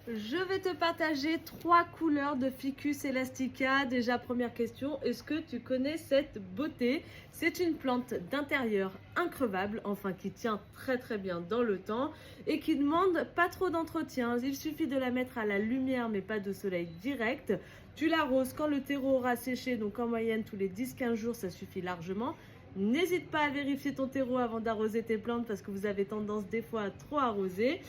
Je vais te partager 3 couleurs de Ficus elastica. Déjà, première question, est-ce que tu connais cette beauté? C'est une plante d'intérieur increvable, enfin qui tient très bien dans le temps et qui demande pas trop d'entretien. Il suffit de la mettre à la lumière mais pas de soleil direct. Tu l'arroses quand le terreau aura séché, donc en moyenne tous les 10-15 jours, ça suffit largement. N'hésite pas à vérifier ton terreau avant d'arroser tes plantes parce que vous avez tendance des fois à trop arroser.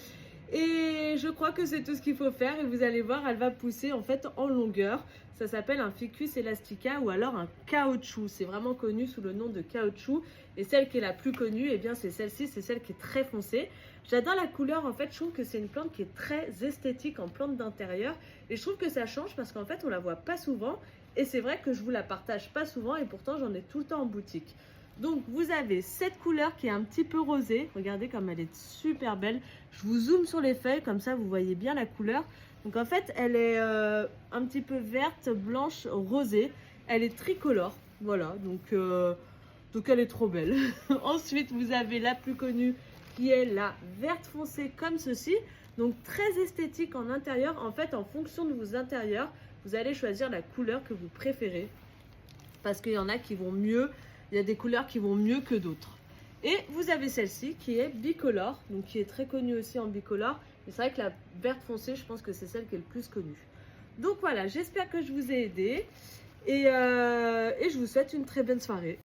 Et je crois que c'est tout ce qu'il faut faire et vous allez voir, elle va pousser en fait en longueur. Ça s'appelle un Ficus elastica ou alors un caoutchouc. C'est vraiment connu sous le nom de caoutchouc. Et celle qui est la plus connue, eh bien c'est celle-ci, c'est celle qui est très foncée. J'adore la couleur, en fait, je trouve que c'est une plante qui est très esthétique en plante d'intérieur. Et je trouve que ça change parce qu'en fait, on la voit pas souvent. Et c'est vrai que je vous la partage pas souvent et pourtant j'en ai tout le temps en boutique. Donc vous avez cette couleur qui est un petit peu rosée. Regardez comme elle est super belle. Je vous zoome sur les feuilles, comme ça vous voyez bien la couleur. Donc en fait elle est un petit peu verte, blanche, rosée. Elle est tricolore. Voilà, donc elle est trop belle. Ensuite vous avez la plus connue qui est la verte foncée comme ceci. Donc très esthétique en intérieur. En fait en fonction de vos intérieurs, vous allez choisir la couleur que vous préférez. Parce qu'il y en a qui vont mieux. Il y a des couleurs qui vont mieux que d'autres. Et vous avez celle-ci qui est bicolore, donc qui est très connue aussi en bicolore. Mais c'est vrai que la verte foncée, je pense que c'est celle qui est le plus connue. Donc voilà, j'espère que je vous ai aidé. Et je vous souhaite une très bonne soirée.